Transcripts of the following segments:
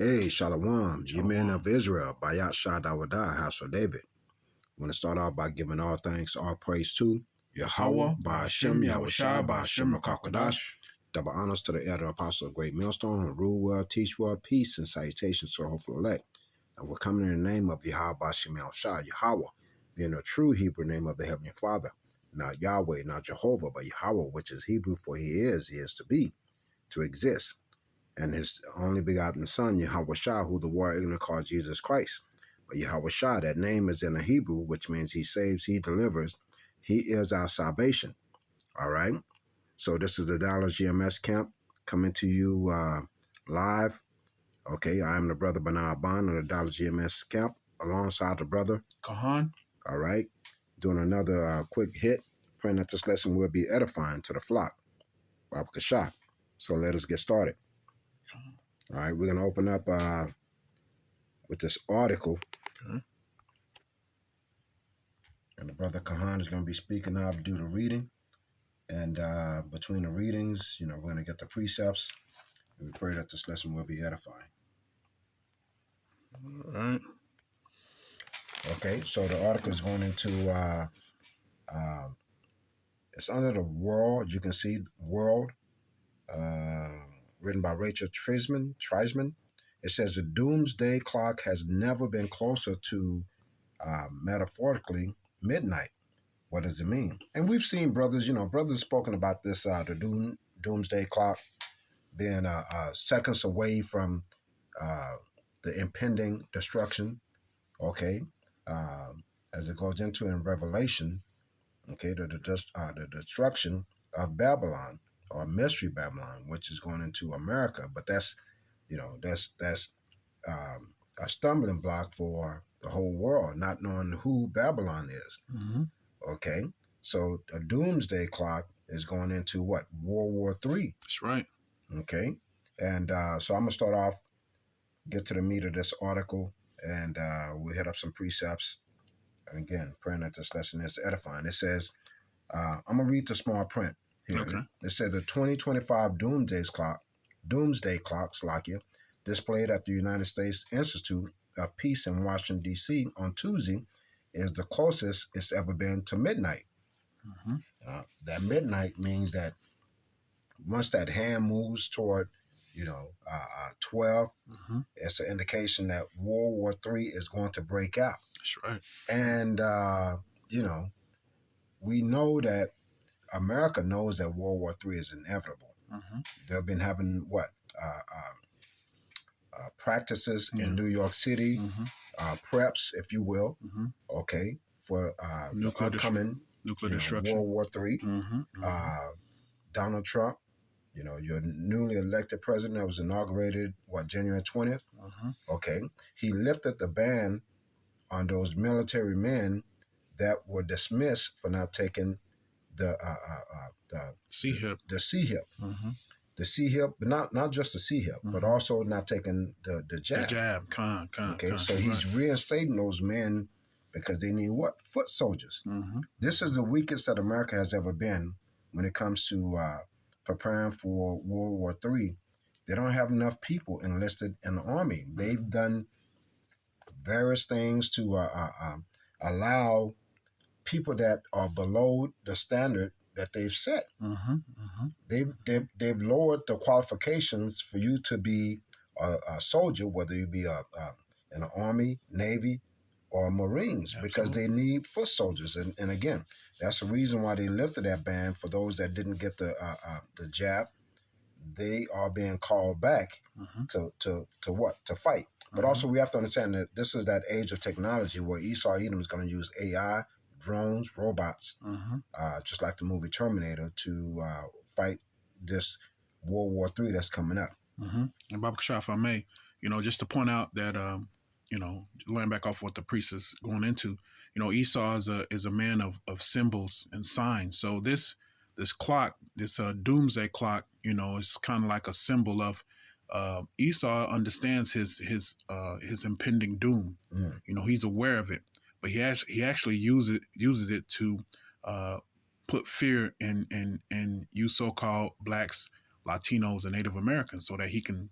Hey, Shalom, ye men of Israel, Bayat Shah Dawadah, house of David. I want to start off by giving all thanks, all praise to Yahweh, Ba'ashem, Yahushua, Ba'ashem, Rakakwadash. Double honors to the elder apostle of Great Millstone, who rule well, teach well, peace and salutations to the hopeful elect. And we're coming in the name of Yahweh, Ba'ashem, Yahushua, Yahweh, being a true Hebrew name of the Heavenly Father. Not Yahweh, not Jehovah, but Yahweh, which is Hebrew for he is to be, to exist. And his only begotten son, Yahweh Shah, who the world ignorant called Jesus Christ. But Yahweh Shah, that name is in the Hebrew, which means he saves, he delivers. He is our salvation. All right? So this is the Dallas GMS camp coming to you live. Okay, I am the brother Bernard Bond of the Dallas GMS camp alongside the brother Kahan. All right? Doing another quick hit. Praying that this lesson will be edifying to the flock. Baruch Shah. So let us get started. All right, we're going to open up with this article. Okay. And the brother Kahan is going to be speaking now to do the reading. And between the readings, we're going to get the precepts. And we pray that this lesson will be edifying. All right. Okay, so the article is going into, it's under the world. You can see world, written by Rachel Treisman. It says the doomsday clock has never been closer to, metaphorically, midnight. What does it mean? And we've seen brothers, brothers spoken about this, the doomsday clock being seconds away from the impending destruction, okay? As it goes into in Revelation, okay, the destruction of Babylon, or Mystery Babylon, which is going into America. But that's a stumbling block for the whole world, not knowing who Babylon is. Mm-hmm. Okay, so a doomsday clock is going into what? World War III. That's right. Okay, and so I'm going to start off, get to the meat of this article, and we'll hit up some precepts. And again, praying that this lesson is edifying. It says, I'm going to read the small print here. Okay. It says the 2025 doomsday clock, Slovakia, displayed at the United States Institute of Peace in Washington, D.C. on Tuesday, is the closest it's ever been to midnight. Mm-hmm. That midnight means that once that hand moves toward, 12, Mm-hmm. it's an indication that World War III is going to break out. That's right. And, we know that America knows that World War III is inevitable. Mm-hmm. They've been having practices in New York City, Mm-hmm. preps, if you will, Mm-hmm. okay, for the Nuclear upcoming destruction. World War III. Mm-hmm. Mm-hmm. Donald Trump, your newly elected president that was inaugurated, January 20th? Mm-hmm. Okay. He lifted the ban on those military men that were dismissed for not taking the C-HIP. The C-HIP. Mm-hmm. The C-HIP, but not just the C-HIP, Mm-hmm. but also not taking the jab. The jab. Okay, so he's reinstating those men because they need what? Foot soldiers. Mm-hmm. This is the weakest that America has ever been when it comes to preparing for World War III. They don't have enough people enlisted in the army. They've done various things to allow people that are below the standard that they've set. Mm-hmm. Mm-hmm. They've lowered the qualifications for you to be a soldier, whether you be in the Army, Navy, or Marines. Absolutely. Because they need foot soldiers. And again, that's the reason why they lifted that ban for those that didn't get the jab. They are being called back Mm-hmm. to what? To fight. But also we have to understand that this is that age of technology where Esau Edom is going to use AI, drones, robots, just like the movie Terminator, to fight this World War III that's coming up. Mm-hmm. And Baruch Shah, if I may, just to point out that, laying back off what the priest is going into, Esau is a man of symbols and signs. So this clock, this doomsday clock, is kind of like a symbol of Esau understands his impending doom. Mm. He's aware of it, but he actually uses it to put fear in you so-called blacks, Latinos, and Native Americans, so that he can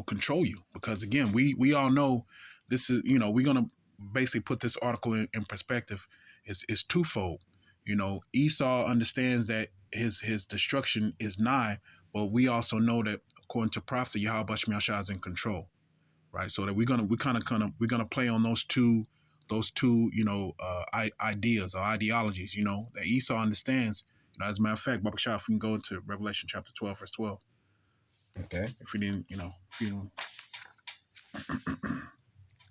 control you. Because again, we all know this is, we're gonna basically put this article in perspective. It's twofold. Esau understands that his destruction is nigh, but we also know that according to prophecy, Yahweh Shemel Shah is in control, right? So that we're gonna play on those two ideas or ideologies, that Esau understands. As a matter of fact, Baba Shah, if we can go into Revelation chapter 12, verse 12. Okay. If we didn't, if you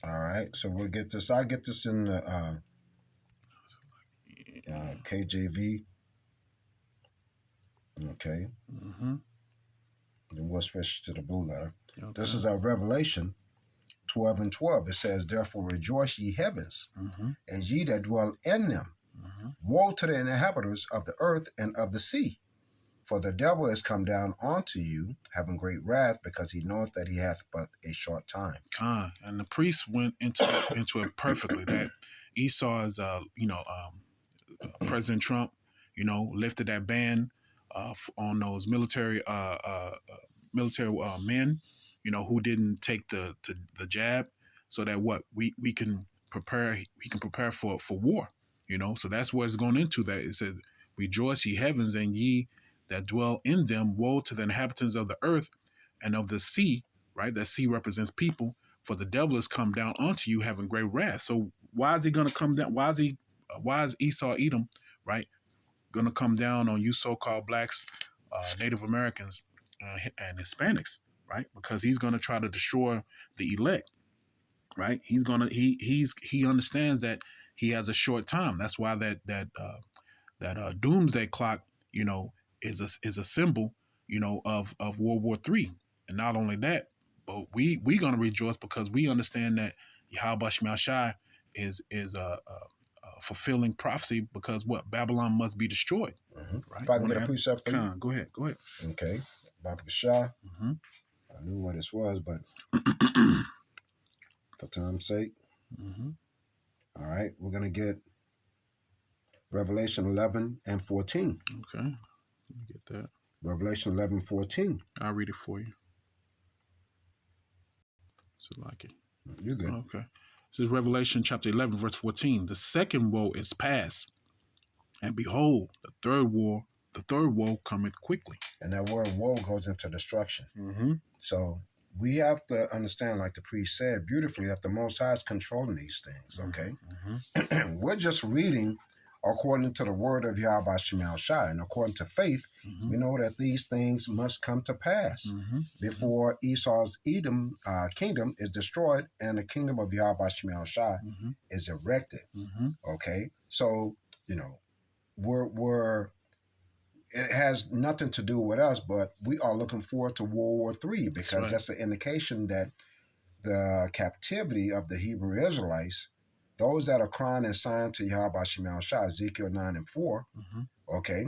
All right. So we'll get this. I'll get this in the KJV. Okay. Mm-hmm. Then we'll switch to the blue letter. Okay. This is our Revelation 12 and 12. It says, "Therefore rejoice, ye heavens, and ye that dwell in them. Woe to the inhabitants of the earth and of the sea. For the devil is come down unto you, having great wrath, because he knoweth that he hath but a short time." And the priest went into it perfectly. That Esau is, President Trump, lifted that ban on those military men, who didn't take the jab, so that we can prepare. He can prepare for war. So that's what it's going into. That it said, "Rejoice, ye heavens, and ye that dwell in them. Woe to the inhabitants of the earth and of the sea." Right, that sea represents people. For the devil has come down unto you, having great wrath. So why is he going to come down? Why is Esau Edom, right, going to come down on you so-called blacks, Native Americans, and Hispanics, right? Because he's going to try to destroy the elect, right? He understands that he has a short time. That's why that doomsday clock, is a symbol, of World War III. And not only that, but we gonna rejoice because we understand that Yahweh Shemel Shai is fulfilling prophecy, because what, Babylon must be destroyed. Right? If I can get a precept for you. Go ahead. Okay. Baba Shah. I knew what this was, but for time's sake. All right. We're going to get Revelation 11 and 14. Okay. Let me get that. Revelation 11, 14. I'll read it for you. So like it. You're good. Okay. This is Revelation chapter 11, verse 14. "The second woe is past, and behold, the third woe cometh quickly." And that word woe goes into destruction. So we have to understand, like the priest said beautifully, that the Most High is controlling these things, okay? We're just reading according to the word of Yahweh Shemel Shai. And according to faith, we know that these things must come to pass before Esau's Edom kingdom is destroyed and the kingdom of Yahweh Shemel Shai is erected. Okay? So, it has nothing to do with us, but we are looking forward to World War III, because that's an indication that the captivity of the Hebrew Israelites, those that are crying and signed to Yahweh Shemel Shah, Ezekiel 9 and 4, okay,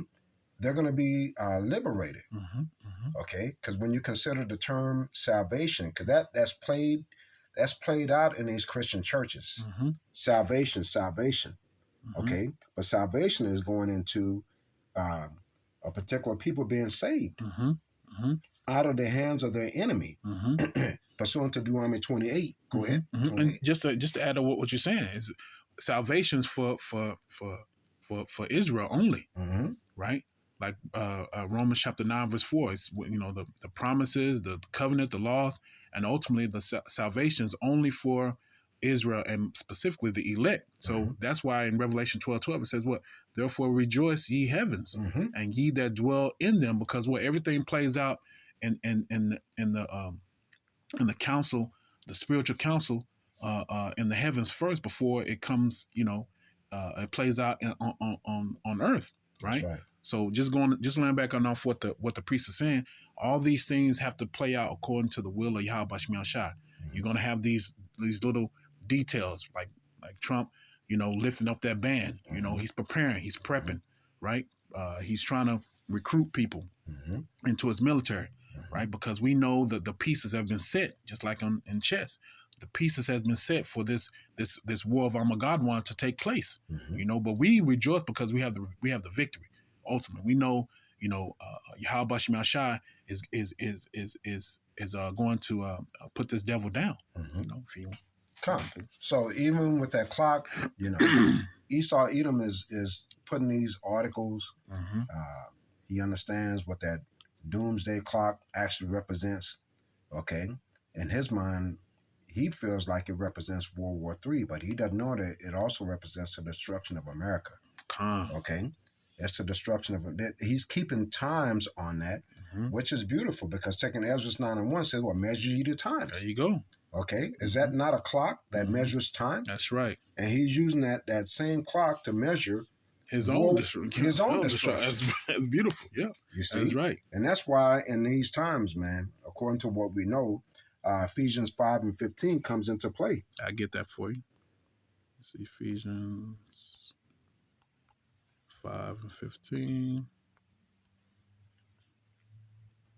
they're going to be liberated, okay? Because when you consider the term salvation, because that's played out in these Christian churches, salvation, okay? But salvation is going into a particular people being saved out of the hands of their enemy, pursuant to Deuteronomy 28. Go ahead. And just to add to what you're saying, is salvation's for Israel only, right? Like Romans chapter 9 verse 4. It's the promises, the covenant, the laws, and ultimately the salvation is only for Israel, and specifically the elect. So that's why in Revelation 12:12 it says, "What? Therefore rejoice, ye heavens, and ye that dwell in them," because everything plays out in the council, the spiritual council, in the heavens first before it comes. It plays out on earth, right? That's right. So just laying back on off what the priest is saying. All these things have to play out according to the will of Yahweh Shemel Shai. You're gonna have these little details like Trump, lifting up that ban. He's preparing, he's prepping, right? He's trying to recruit people into his military, right? Because we know that the pieces have been set, just like in chess. The pieces have been set for this war of Armageddon to take place. But we rejoice because we have the victory. Ultimately, we know, Yahweh Shemel Shai going to put this devil down. Mm-hmm. You know, if you come. So even with that clock, you know, Esau Edom is putting these articles. Mm-hmm. He understands what that doomsday clock actually represents. Okay, in his mind, he feels like it represents World War III, but he doesn't know that it also represents the destruction of America. Come. Okay, it's the destruction of that. He's keeping times on that, Mm-hmm. which is beautiful because taking Ezra 9:1 says, "Well, measure ye the times." There you go. Okay, is that not a clock that measures time? That's right. And he's using that same clock to measure his own destruction. That's beautiful. Yeah, you see, that's right. And that's why in these times, man, according to what we know, Ephesians 5:15 comes into play. I get that for you. Let's see, Ephesians 5:15.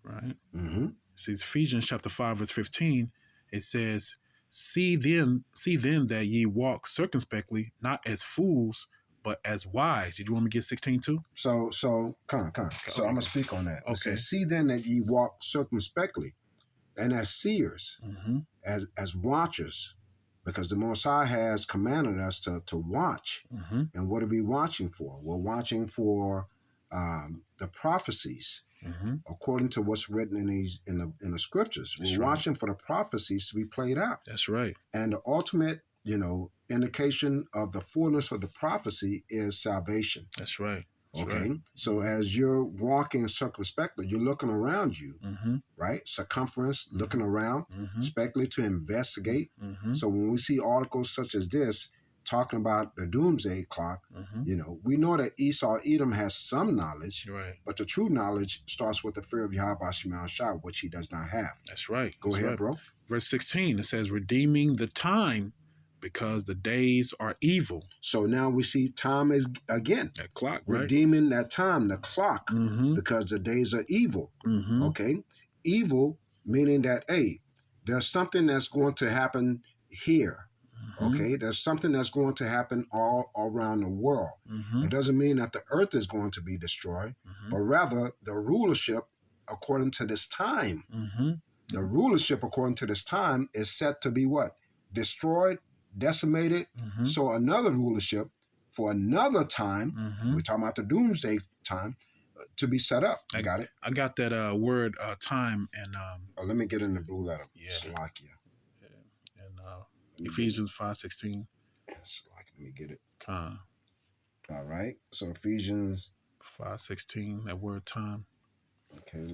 Right. Mm-hmm. See, Ephesians chapter 5 verse 15. It says, "See then that ye walk circumspectly, not as fools, but as wise." Did you want me to get 16 too? So come. So Okay, I'm gonna speak on that. Okay. It says, "See then that ye walk circumspectly, and as seers, as watchers." Because the Most High has commanded us to watch. And what are we watching for? We're watching for the prophecies, according to what's written in the scriptures. We're watching for the prophecies to be played out. That's right. And the ultimate, indication of the fullness of the prophecy is salvation. That's right. Okay, so as you're walking circumspectly, you're looking around you, right? Circumference, looking around, spectacly to investigate. So when we see articles such as this talking about the doomsday clock, we know that Esau Edom has some knowledge, right? But the true knowledge starts with the fear of Yahweh Shema Shah, which he does not have. That's right. Go ahead, bro. Verse 16, it says, "Redeeming the time, because the days are evil." So now we see time is again that clock, redeeming that time, the clock, because the days are evil. Okay, evil meaning that there's something that's going to happen here. Okay, there's something that's going to happen all around the world. It doesn't mean that the earth is going to be destroyed, but rather the rulership according to this time. The rulership according to this time is set to be what? Destroyed, decimated. So another rulership for another time, we're talking about the doomsday time, to be set up. You got it? I got that word time and let me get in the blue letter. Yeah. Salakia. And Ephesians 5:16. Let me get it. All right. So Ephesians 5:16, that word time. Okay,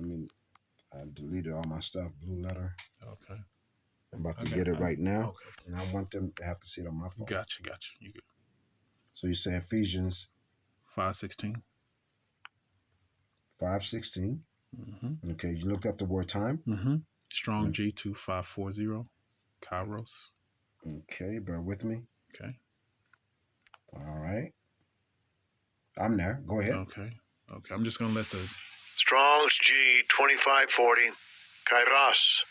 I deleted all my stuff, blue letter. Okay. I'm about to get it right now. Okay. And I want them to have to see it on my phone. Gotcha. You good. So you say Ephesians 5:16. 5:16. Okay, you looked up the word time? Strong G2540. Kairos. Okay, bear with me. Okay. All right. I'm there. Go ahead. Okay. I'm just going to let the... Strong's G2540. Kairos.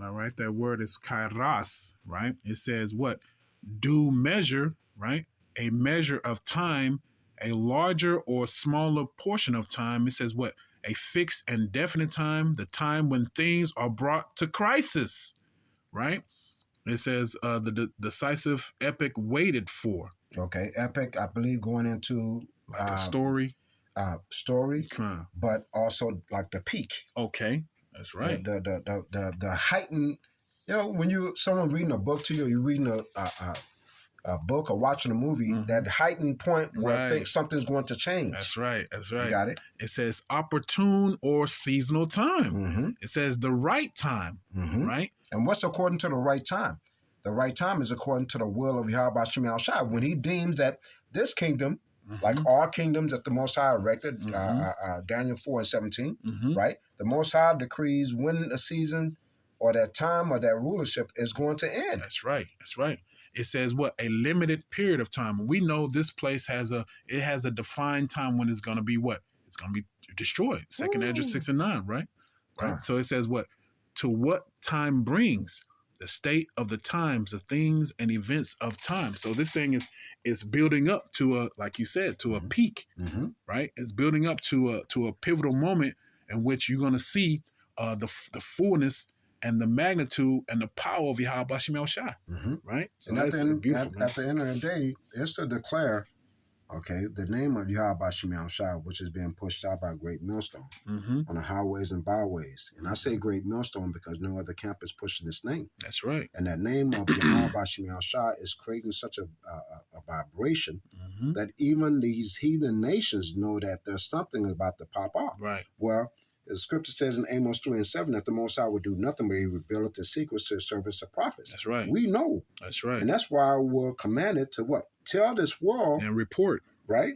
All right, that word is kairos, right? It says what? Due measure, right? A measure of time, a larger or smaller portion of time. It says what? A fixed and definite time, the time when things are brought to crisis, right? It says the decisive epic waited for. Okay, epic, I believe going into... Like a story. But also like the peak. Okay, that's right. The heightened, when someone reading a book to you, or you're reading a book or watching a movie, that heightened point where something's going to change. That's right. You got it? It says opportune or seasonal time. It says the right time, right? And what's according to the right time? The right time is according to the will of Yahweh Shema Shah. When he deems that this kingdom, like all kingdoms that the Most High erected, Daniel 4:17, right? The Most High decrees when a season or that time or that rulership is going to end. That's right. It says what? A limited period of time. We know this place has a defined time when it's going to be what? It's going to be destroyed. 2nd Esdras 6:9, right? So it says what? To what time brings the state of the times, the things and events of time. So this thing is building up to a, like you said, to a peak, right? It's building up to a pivotal moment in which you're going to see the fullness and the magnitude and the power of Yahweh Bashim El Shai, right? So And that's beautiful. at the end of the day, it's to declare, okay, the name of Yahweh Bashim El Shai, which is being pushed out by a great millstone on the highways and byways. And I say great millstone because no other camp is pushing this name. That's right. And that name of Yahweh Bashim El Shai is creating such a vibration that even these heathen nations know that there's something about to pop off. Right. Well, the scripture says in Amos 3:7 that the Most High would do nothing but he revealeth the secrets to his servants, the prophets. That's right. We know. That's right. And that's why we're commanded to what? Tell this world. And report. Right?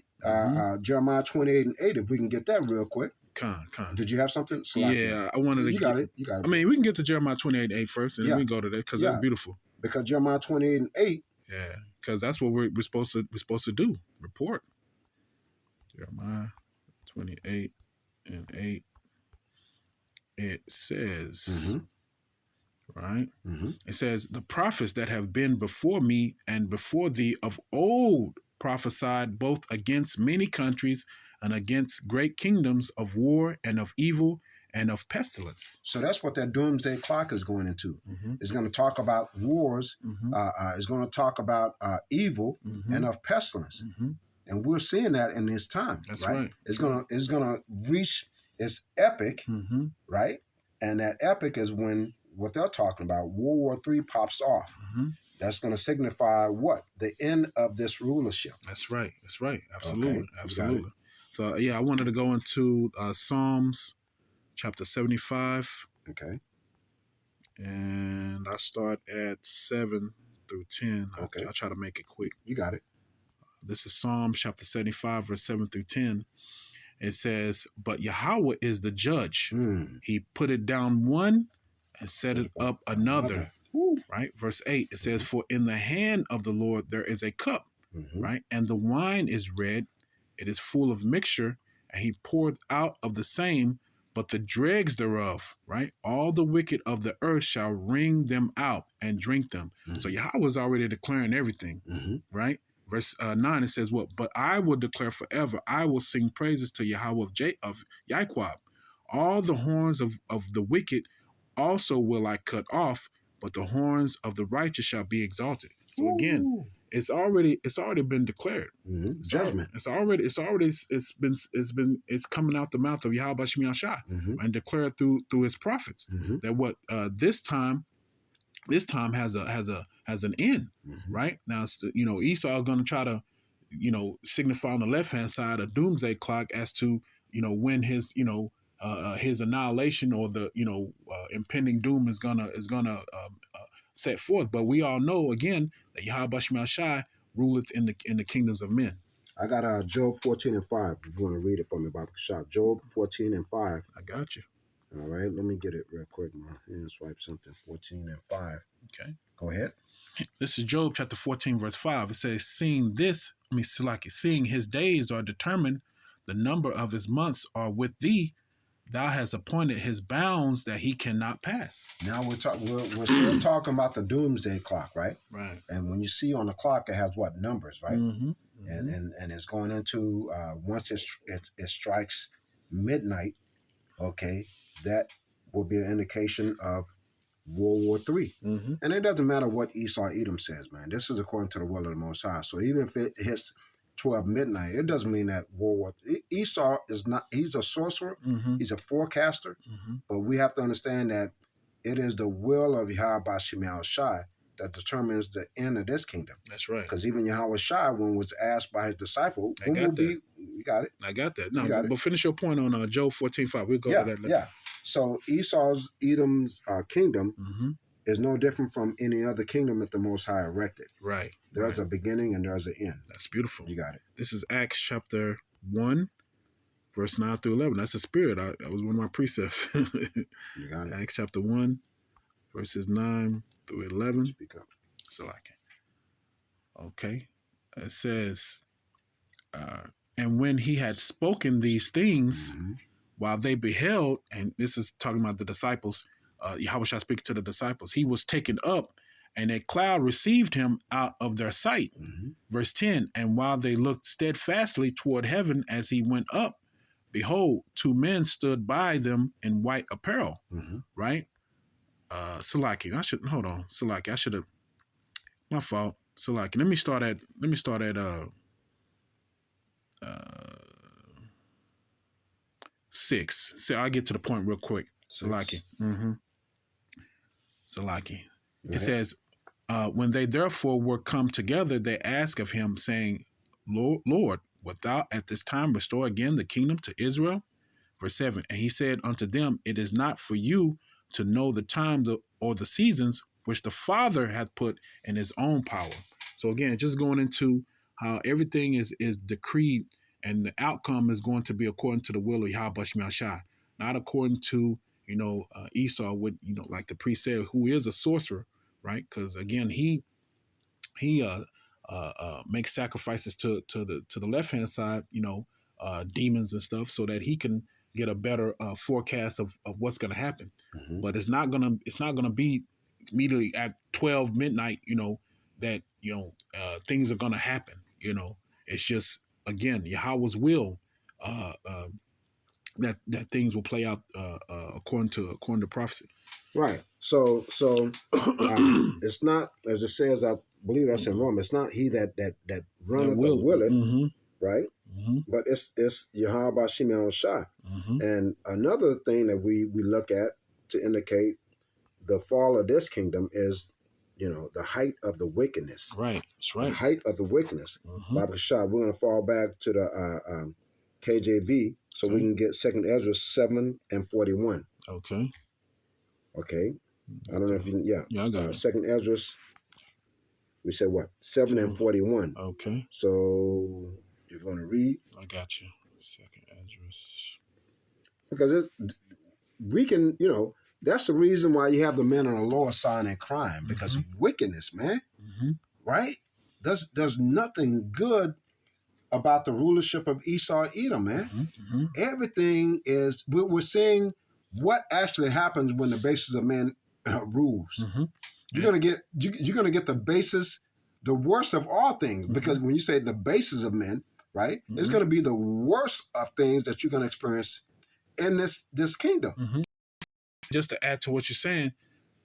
Jeremiah 28:8, if we can get that real quick. Con. Did you have something? Yeah, I wanted to. You got it. I mean, we can get to Jeremiah 28:8 first, and then we can go to that because that's beautiful. Because Jeremiah 28:8. Yeah, because that's what we're supposed to do. Report. Jeremiah 28:8. It says, right? It says, the prophets that have been before me and before thee of old prophesied both against many countries and against great kingdoms of war and of evil and of pestilence. So that's what that doomsday clock is going into. It's going to talk about wars. It's going to talk about evil and of pestilence. And we're seeing that in this time. That's right. It's gonna reach its epic, right? And that epic is when what they're talking about, World War III pops off. That's going to signify what? The end of this rulership. That's right. Absolutely. Okay. Absolutely. So, yeah, I wanted to go into Psalms chapter 75. Okay. And I start at 7 through 10. Okay. I'll try to make it quick. You got it. This is Psalms chapter 75, verse 7 through 10. It says, but Yahweh is the judge. He put it down one and set it up another. Right? Verse 8, it says, for in the hand of the Lord there is a cup, right? And the wine is red. It is full of mixture, and he poured out of the same, but the dregs thereof, right? All the wicked of the earth shall wring them out and drink them. So Yahweh is already declaring everything, right? Verse 9, it says, what? But I will declare forever. I will sing praises to Yahweh of Yahweh. All the horns of the wicked also will I cut off, but the horns of the righteous shall be exalted. So again, it's already been declared. Judgment. It's coming out the mouth of Yahweh Bashim Shai and declared through his prophets that what this time has an end, right? Now, Esau is going to try to, signify on the left hand side a doomsday clock as to, when his annihilation or the impending doom is gonna set forth. But we all know again that Yahweh Bashim Shai ruleth in the kingdoms of men. I got Job 14:5. If you want to read it for me, Bob Shop. Job 14:5. I got you. All right, let me get it real quick. My hand swipe something. 14:5. Okay. Go ahead. This is Job chapter 14, verse 5. It says, seeing his days are determined, the number of his months are with thee. Thou hast appointed his bounds that he cannot pass. Now we're still talking about the doomsday clock, right? Right. And when you see on the clock, it has what? Numbers, right? And it's going into once it strikes midnight. Okay, that will be an indication of World War III. And it doesn't matter what Esau Edom says, man. This is according to the will of the Most High. So even if it hits 12 midnight, it doesn't mean that World War Esau is not, he's a sorcerer, he's a forecaster, but we have to understand that it is the will of Yahweh Bashim Shai that determines the end of this kingdom. That's right. Because even Yahweh Shai, when was asked by his disciple, you got it. I got that. No, but finish your point on Job 14:5. We'll go to that later. Yeah. So Esau's Edom's kingdom is no different from any other kingdom that the Most High erected. Right. There's a beginning and there's an end. That's beautiful. You got it. This is Acts chapter 1, verse 9 through 11. That's the spirit. That was one of my precepts. You got it. Acts chapter 1, verses 9 through 11. Speak up. So I can. Okay. It says, and when he had spoken these things, while they beheld, and this is talking about the disciples, Yahushua speaking to the disciples, he was taken up, and a cloud received him out of their sight. Verse 10, and while they looked steadfastly toward heaven as he went up, behold, two men stood by them in white apparel. Right? Salaki, Salaki, I should have, my fault. Salaki, let me start at 6. So I'll get to the point real quick. Salaki. Salaki. It says, when they therefore were come together, they asked of him, saying, Lord, wilt thou at this time restore again the kingdom to Israel? Verse 7, and he said unto them, it is not for you to know the times or the seasons which the Father hath put in his own power. So again, just going into how everything is decreed, and the outcome is going to be according to the will of Yahweh Shemel Shai, not according to, Esau, would, like the priest said, who is a sorcerer, right? Because again, he makes sacrifices to the left hand side, demons and stuff, so that he can get a better forecast of what's going to happen. But it's not gonna be immediately at 12 midnight, that things are going to happen. It's just, again, Yahweh's will, that things will play out according to prophecy. Right. So it's not, as it says, I believe that's in Rome, it's not he that runneth or willeth, right? But it's Yahweh Shemel Shai. And another thing that we look at to indicate the fall of this kingdom is, the height of the wickedness. Right. That's right. The height of the wickedness. Bible Shah, we're going to fall back to the KJV so we can get 2nd Ezra 7 and 41. Okay. I don't know if you, Yeah, I got it. 2nd Ezra, we said what? 7 and 41. Okay. So you're going to read. I got you. 2nd Ezra. Because we can, that's the reason why you have the men of the law signing crime, because of wickedness, man. Right? There's nothing good about the rulership of Esau Edom, man. Everything is, we're seeing what actually happens when the basis of men rules. You're gonna get the basis, the worst of all things, because when you say the basis of men, right, it's gonna be the worst of things that you're gonna experience in this kingdom. Just to add to what you're saying,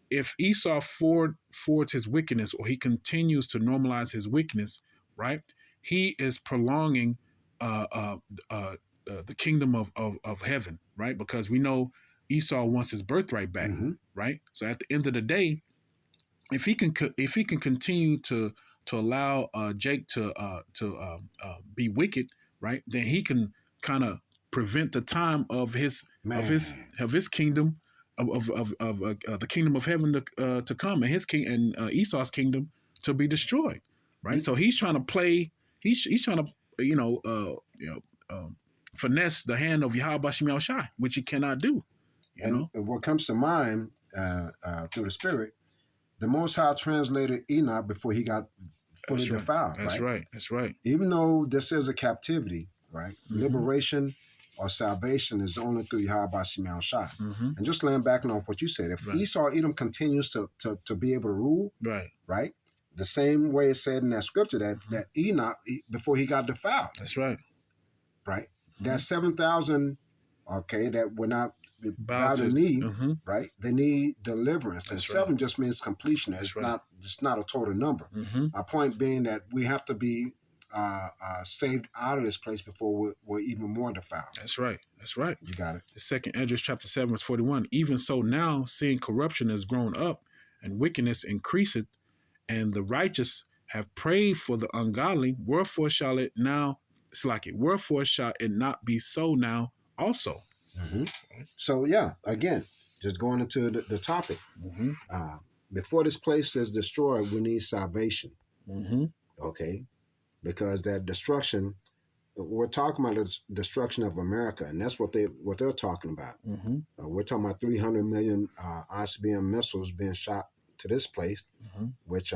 if Esau forwards his wickedness, or he continues to normalize his wickedness, right, he is prolonging the kingdom of heaven, right? Because we know Esau wants his birthright back, right? So at the end of the day, if he can continue to allow Jake to be wicked, right, then he can kind of prevent the time of his kingdom, of the kingdom of heaven to come, and his king and Esau's kingdom to be destroyed, right? So he's trying to play. He's trying to finesse the hand of Yahweh Shemel Shai, which he cannot do. And what comes to mind through the Spirit, the Most High translated Enoch before he got fully defiled. That's right. That's right. Even though this is a captivity, right? Liberation or salvation is only through Yahweh Shemel Shai. And just laying back on what you said, if Esau Edom continues to be able to rule, right? The same way it said in that scripture that Enoch, before he got defiled. That's right. Right? That 7,000, that were not bow the knee, right? They need deliverance. And 7 just means completion. It's not a total number. My point being that we have to be saved out of this place before we're even more defiled. That's right. That's right. You got it. The 2nd Ezra chapter 7 verse 41. Even so now, seeing corruption has grown up and wickedness increaseth, and the righteous have prayed for the ungodly, wherefore shall it not be so now also? So again, just going into the topic. Before this place is destroyed, we need salvation. Okay, because that destruction, we're talking about the destruction of America, and that's what they're talking about. We're talking about 300 million ICBM missiles being shot to this place, which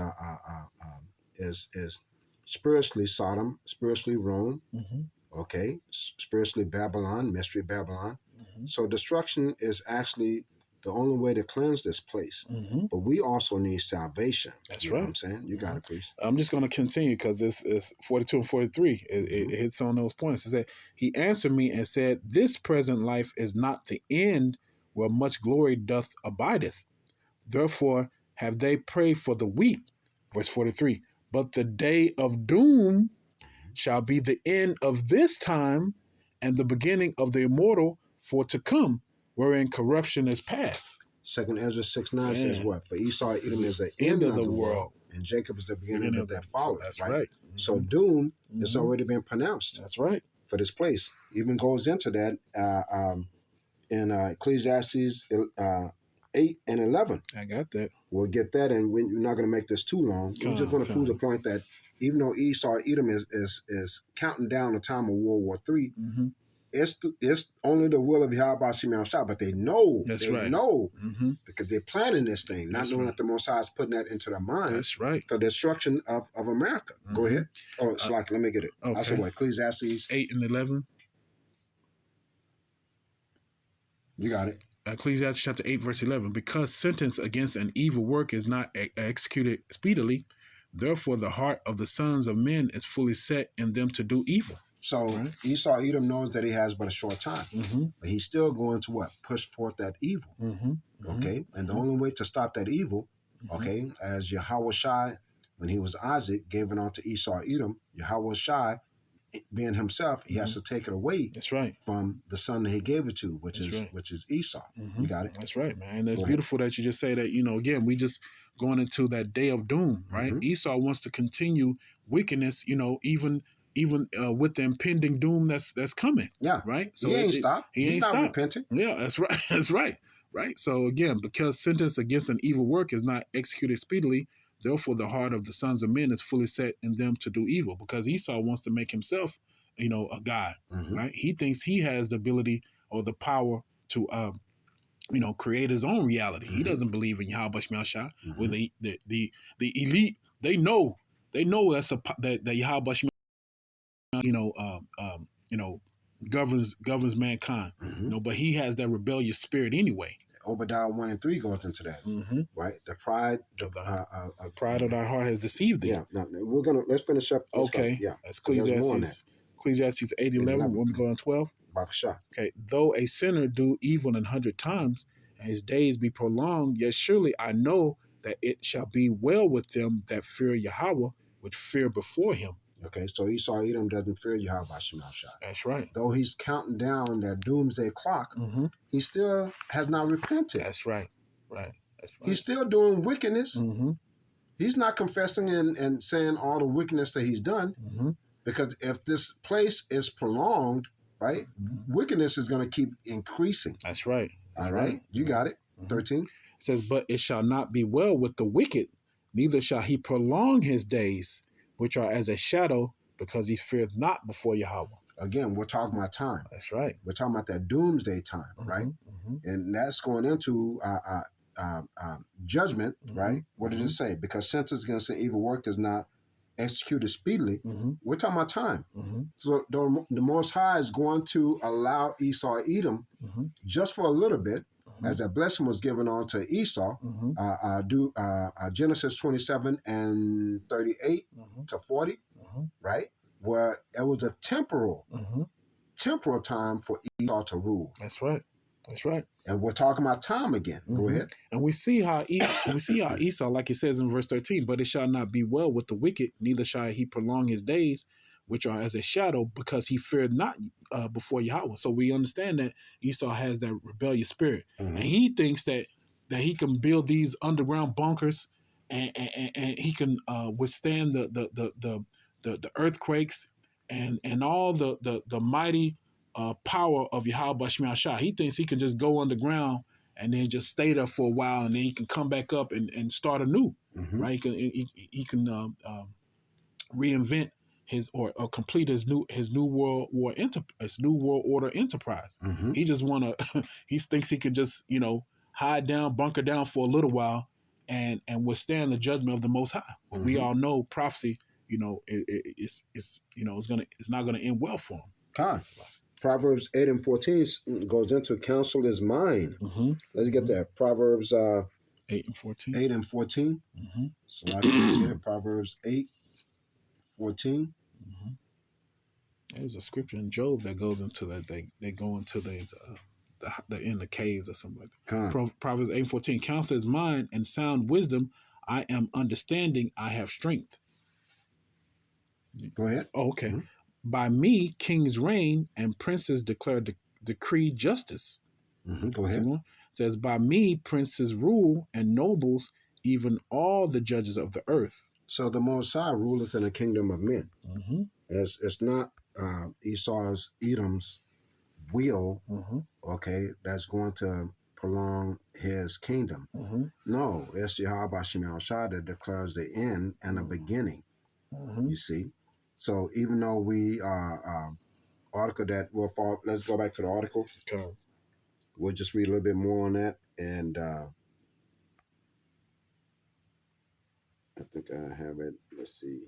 is spiritually Sodom, spiritually Rome, spiritually Babylon, mystery Babylon. So destruction is actually the only way to cleanse this place. But we also need salvation. That's you right. know what I'm saying? You got it, priest. I'm just going to continue because it's 42 and 43. It hits on those points. It said, he answered me and said, this present life is not the end where much glory doth abideth. Therefore have they prayed for the weak. Verse 43. But the day of doom shall be the end of this time and the beginning of the immortal for to come, wherein corruption is past. 2 Ezra 6:9 says what? For Esau, Edom is the end of the world, and Jacob is the beginning of that followeth. That's right? right. So doom has already been pronounced. That's right. For this place. Even goes into that in Ecclesiastes 8 and 11. I got that. We'll get that, and we're not going to make this too long. We're just going to prove the point that even though Esau, Edom is counting down the time of World War III, it's only the will of Yahweh Shema Shah, but they know, because they're planning this thing, not knowing that the Most High is putting that into their mind. That's right. The destruction of America. Go ahead. Oh, it's let me get it. Okay. I said what? Ecclesiastes 8 and 11. You got it. Ecclesiastes chapter 8, verse 11. Because sentence against an evil work is not executed speedily, therefore the heart of the sons of men is fully set in them to do evil. So Esau, Edom knows that he has but a short time, but he's still going to what? Push forth that evil. Okay, and the only way to stop that evil, okay, as Yahweh Shai, when he was Isaac, gave it on to Esau, Edom, Yahweh Shai, being himself, he has to take it away. That's right. From the son that he gave it to, which is Esau. You got it. That's right, man. And it's beautiful that you just say that. Again, we just going into that day of doom, right? Esau wants to continue wickedness. Even with the impending doom that's coming. Yeah. Right. So he ain't stopped. He's not repenting. Yeah, that's right. That's right. Right. So again, because sentence against an evil work is not executed speedily, therefore the heart of the sons of men is fully set in them to do evil. Because Esau wants to make himself, a god. Right. He thinks he has the ability or the power to, create his own reality. He doesn't believe in Yahweh Shema Shah. Where the elite, they know that Yahweh Shema governs mankind. But he has that rebellious spirit anyway. Obadiah 1 and 3 goes into that, right? The pride, pride of thy heart has deceived thee. Yeah, let's finish up. Okay, yeah, that's Ecclesiastes 8:11. When we go on 12. Okay, though a sinner do evil 100 times, and his days be prolonged, yet surely I know that it shall be well with them that fear Yahweh, which fear before him. Okay, so Esau Edom doesn't fear Yahweh Shema Shah. That's right. Though he's counting down that doomsday clock, he still has not repented. That's right. Right. That's right. He's still doing wickedness. He's not confessing and saying all the wickedness that he's done. Because if this place is prolonged, right, wickedness is going to keep increasing. That's right. All right. You got it. 13. It says, but it shall not be well with the wicked, neither shall he prolong his days, which are as a shadow, because he feareth not before Yahweh. Again, we're talking about time. That's right. We're talking about that doomsday time, right? And that's going into judgment, right? What did it say? Because sentence against an evil work is not executed speedily. We're talking about time. So the Most High is going to allow Esau, Edom, just for a little bit, as that blessing was given on to Esau, Genesis 27 and 38 to 40, right? Where it was a temporal time for Esau to rule. That's right. That's right. And we're talking about time again. Go ahead. And we see how Esau, like it says in verse 13, but it shall not be well with the wicked, neither shall he prolong his days, which are as a shadow, because he feared not before Yahweh. So we understand that Esau has that rebellious spirit, and he thinks that he can build these underground bunkers, and he can withstand the earthquakes and all the mighty power of Yahweh Shema Shah. He thinks he can just go underground and then just stay there for a while, and then he can come back up and start anew. Right? He can reinvent or complete his new world order enterprise. He just he thinks he can just hide down, bunker down for a little while, and withstand the judgment of the Most High. But we all know prophecy, it's not going to end well for him. Proverbs 8 and 14 goes into counsel is mine. Let's get there. Proverbs 8 and 14. 8 and 14. So I can get it. Proverbs 8, 14. There's a scripture in Job that goes into that. They go into these they're in the caves or something like that. Proverbs 8 and 14. Counsel is mine and sound wisdom. I am understanding. I have strength. Go ahead. Oh, okay. By me, kings reign and princes decree justice. Go ahead. It says, by me, princes rule and nobles, even all the judges of the earth. So the Most High ruleth in a kingdom of men. It's not Esau's, Edom's will, okay, that's going to prolong his kingdom. No, it's Yahweh Shem Shah that declares the end and the beginning. You see? So even though we article that will fall, let's go back to the article. Okay. We'll just read a little bit more on that, and I think I have it. Let's see.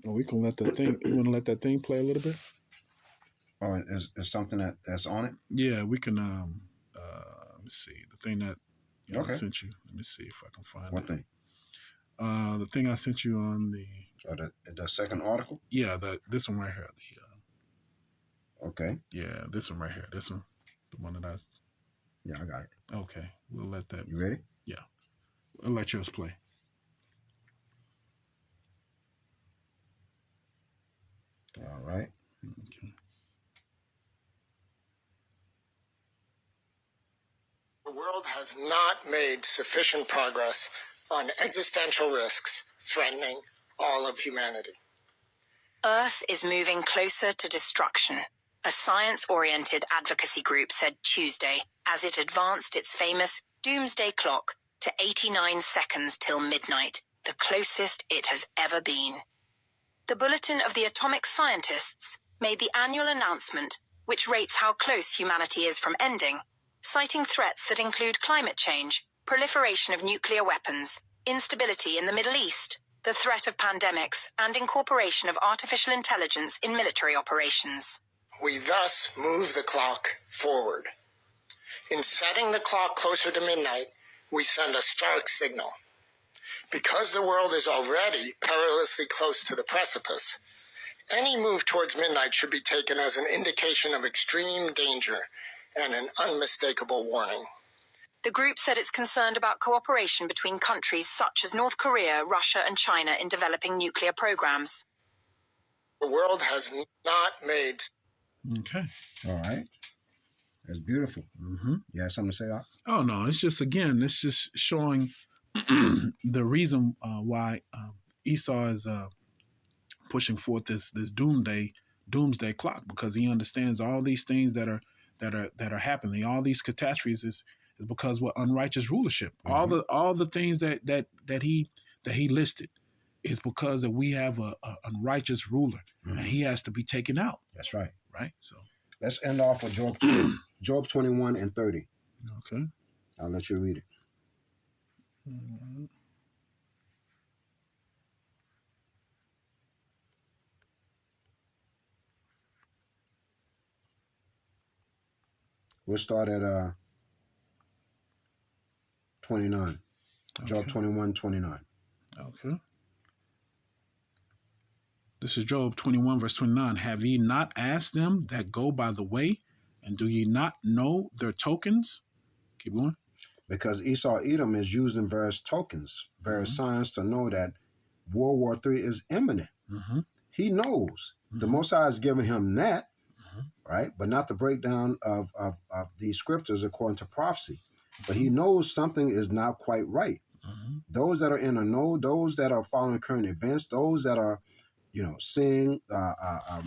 Well, we can let that thing. You want to let that thing play a little bit? Oh, is something that's on it? Yeah, we can. Let me see the thing that I sent you. Let me see if I can find what thing. The thing I sent you on the. The second article. Yeah, this one right here. Okay. Yeah, this one right here. This one, the one that I. Yeah, I got it. Okay, we'll let that. You ready? Yeah, we'll let yours play. All right. Okay. The world has not made sufficient progress on existential risks threatening all of humanity. Earth is moving closer to destruction, a science-oriented advocacy group said Tuesday as it advanced its famous doomsday clock to 89 seconds till midnight, the closest it has ever been. The Bulletin of the Atomic Scientists made the annual announcement, which rates how close humanity is from ending, citing threats that include climate change, proliferation of nuclear weapons, instability in the Middle East, the threat of pandemics, and incorporation of artificial intelligence in military operations. We thus move the clock forward. In setting the clock closer to midnight, we send a stark signal. Because the world is already perilously close to the precipice, any move towards midnight should be taken as an indication of extreme danger and an unmistakable warning. The group said it's concerned about cooperation between countries such as North Korea, Russia, and China in developing nuclear programs. The world has not made... Okay. All right. That's beautiful. You have something to say, Doc? Oh, no. It's just showing the reason why Esau is pushing forth this doomsday clock, because he understands all these things that are happening. All these catastrophes is because of unrighteous rulership. All the things that he listed is because that we have a unrighteous ruler, and he has to be taken out. That's right. Right. So let's end off with Job 21 and 30. Okay. I'll let you read it. We'll start at 29. Okay. Job 21, 29. Okay. This is Job 21, verse 29. Have ye not asked them that go by the way, and do ye not know their tokens? Keep going. Because Esau Edom is using various tokens, various signs to know that World War III is imminent. He knows. The Most High has given him that, right? But not the breakdown of these scriptures according to prophecy. But he knows something is not quite right. Those that are in the know, those that are following current events, those that are, seeing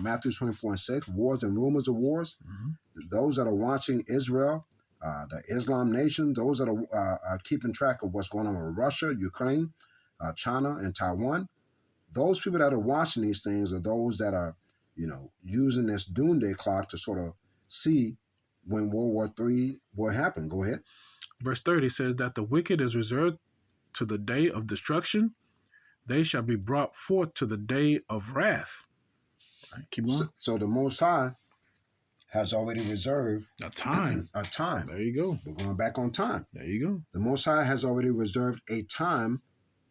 Matthew 24 and 6, wars and rumors of wars, those that are watching Israel, the Islam nation, those that are keeping track of what's going on with Russia, Ukraine, China, and Taiwan, those people that are watching these things are those that are, using this doomsday clock to sort of see when World War III will happen. Go ahead. Verse 30 says that the wicked is reserved to the day of destruction. They shall be brought forth to the day of wrath. Right, keep going. So the Most High has already reserved a time. a time. There you go. We're going back on time. There you go. The Most High has already reserved a time,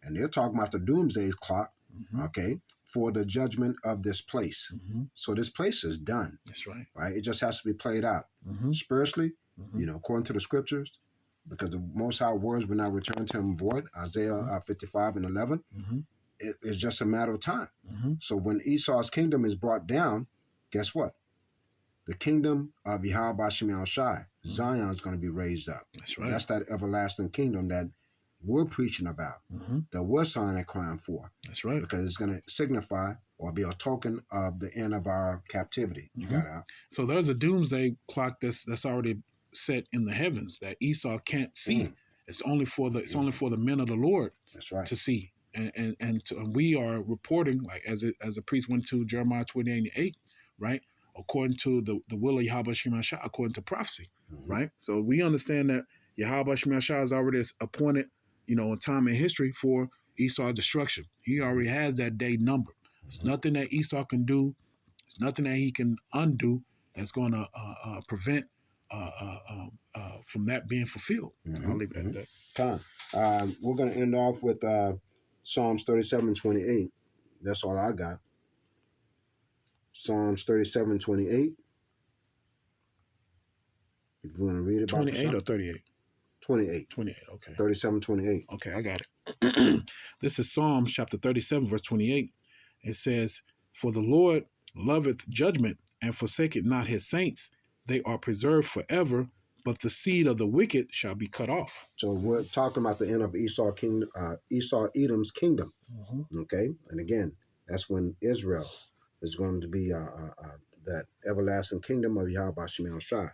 and they're talking about the doomsday clock, okay, for the judgment of this place. So this place is done. That's right. Right? It just has to be played out spiritually, you know, according to the scriptures, because the Most High words will not return to him void. Isaiah 55:11. It's just a matter of time. So when Esau's kingdom is brought down, guess what? The kingdom of Yahweh Ba'Shem Yahushai, Zion, is going to be raised up. That's right. That's that everlasting kingdom that we're preaching about, that we're signing a crown for. That's right. Because it's going to signify or be a token of the end of our captivity. You got out. So there's a doomsday clock that's already set in the heavens that Esau can't see. It's only for the men of the Lord. That's right. To see. And we are reporting, like as a priest went to Jeremiah 28:8, right? According to the will of Yahweh Shemashah, according to prophecy, right? So we understand that Yahweh Shemashah is already appointed, you know, a time in history for Esau's destruction. He already has that day numbered. There's nothing that Esau can do. There's nothing that he can undo that's going to prevent from that being fulfilled. I'll leave it at that. Time. We're going to end off with Psalms 37:28. That's all I got. Psalms 37:28. If you want to read it. 28 or 38? 28. 28, okay. 37:28. Okay, I got it. This is Psalms chapter 37, verse 28. It says, "For the Lord loveth judgment, and forsaketh not his saints. They are preserved forever, but the seed of the wicked shall be cut off." So we're talking about the end of Esau Edom's kingdom. Okay? And again, that's when Israel is going to be that everlasting kingdom of Yahweh Ba'Shem Yahushai.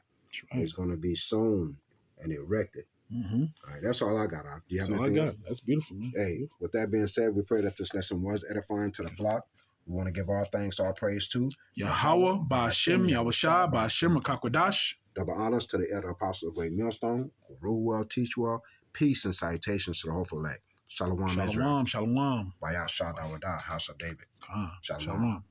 It's going to be sown and erected. All right, that's all I got. Do you have anything else? That's beautiful, man. Hey, beautiful. With that being said, we pray that this lesson was edifying to the flock. We want to give all thanks, all praise to Yahweh Ba'Shem Yahushai Ba'Shem Makakwadash. Double honors to the elder apostle of Great Millstone, who rule well, teach well. Peace and salutations to the whole elect. Shalom, Israel. Shalom. Bayat Shadawadah, House of David. Shalom.